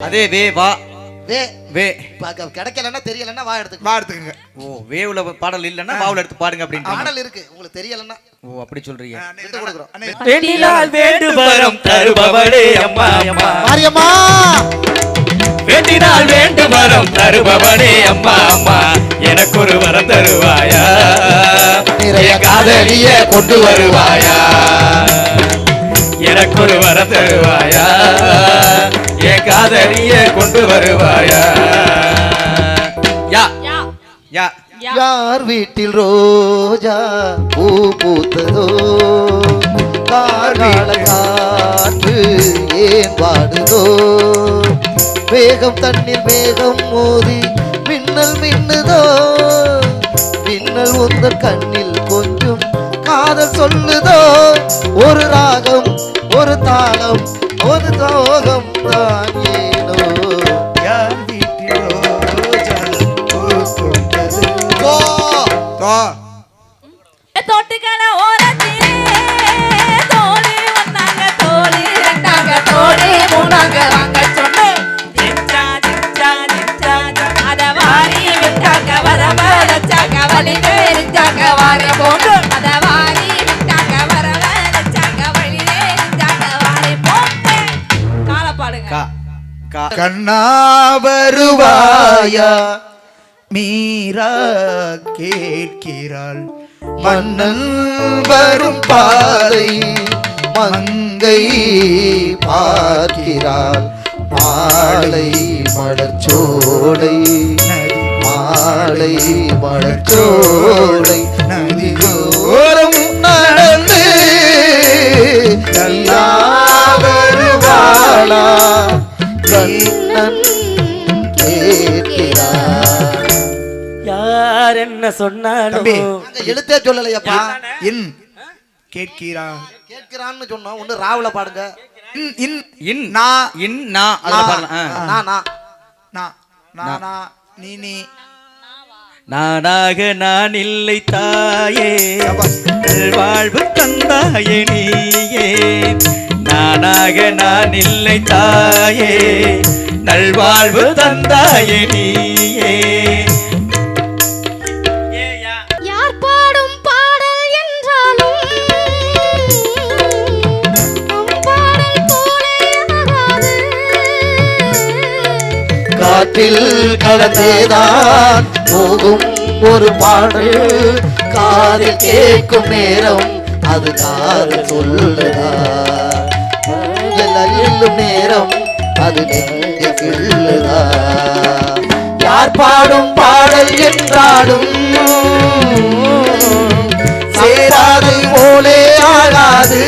அதே வே வா வே வே கிடைக்கலன்னா தெரியலன்னா வா எடுத்துக்கங்க. ஓ வேவுல பாடல் இல்லன்னா வாவுல எடுத்து பாடுங்க அப்படின்ட்டு பாடல் இருக்கு உங்களுக்கு தெரியலன்னா ஓ அப்படி சொல்றீங்க. விட்டு கொடுக்குறோம். வேண்டினால் வேண்டு வரம் தருபவளே அம்மா அம்மா மாரியம்மா வேண்டினால் வேண்டு வரம் தருபவளே அம்மா அம்மா எனக்கு ஒரு வரம் தருவாயா நிறைய காதலிய கொண்டு வருவாயா எனக்கு ஒரு வரம் தருவாயா என் காதலிய கொண்டு வருவாயா. யா யா யார் வீட்டில் ரோஜா பூ பூத்ததோ கார்கால காற்று ஏன் பாடுதோ வேகம் தண்ணீர் வேகம் மோதி மின்னல் மின்னுதோ மின்னல் உந்த கண்ணில் கொஞ்சம் காதல் சொல்லுதோ ஒரு ராகம் ஒரு தாளம் ஒரு சோகம் தான் ஏனோ யார் வீட்டில் ரோஜா பூ பூத்தது. தொட்டுக்கல ஓரத்திலே தோழி வந்தாங்க தோழி ரெண்டாங்க தோழி மூணாங்க வாங்க சொன்னு ஜிஞ்சா ஜிஞ்சா ஜிஞ்சா அத வாரி விட்டாங்க வரவ வச்சாங்க வழியில எரிஞ்சாங்க வாரி போட்டு அத வாரி விட்டாங்க வரவ வச்சாங்க வழியில எரிஞ்சாங்க வாரி போட்டு கால பாடுங்க. கா கா கண்ணா வருவாயா மீரா கேட்கிறாள் மன்னன் வரும் பாதை மங்கை பார்க்கிறாள் மாலை மலர்ச்சோலை மாலை மலர்ச்சோலை நதியோரம் நடந்து கண்ணா வருவாளா கண்ணன் கேட்கிறார். யார் என்ன சொன்னாலும் தம்பி, எழுத்தே சொல்லலையப்பா இன் கேட்கிறாள் கேட்கிறான்னு சொன்னோம் ஒண்ணு ராவுல பாடுங்க இன் இன் இன் நா இன் நா அதுல பாடலாம். நான் நா நா நா நீ நீ நானாக நான் இல்லை தாயே வாழ்வு தந்தாயே நீயே நானாக நான் இல்லை தாயே நல்வாழ்வு தந்தாயே நீயே. யார் பாடும் பாடல் என்றாலும் பாடல் போலே ஆகாது. காற்றில் கலந்தேதான் போகும் ஒரு பாடல் காதில் கேட்கும் நேரம் அது காது சொல்லுதா எல்லும் நேரம் அது நெஞ்ச கிள்ளுதா யார் பாடும் பாடல் என்றாலும் சேராது போலே ஆகாது.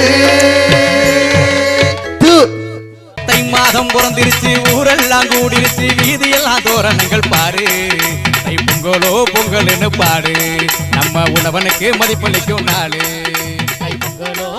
தை மாதம் பிறந்திருச்சு ஊரெல்லாம் கூடிருச்சு வீதியெல்லாம் தோரணங்கள் பாரு தை பொங்கலோ பொங்கல்னு பாடு நம்ம உணவனுக்கு மதிப்பளிக்கும் நாளு தை பொங்கலோ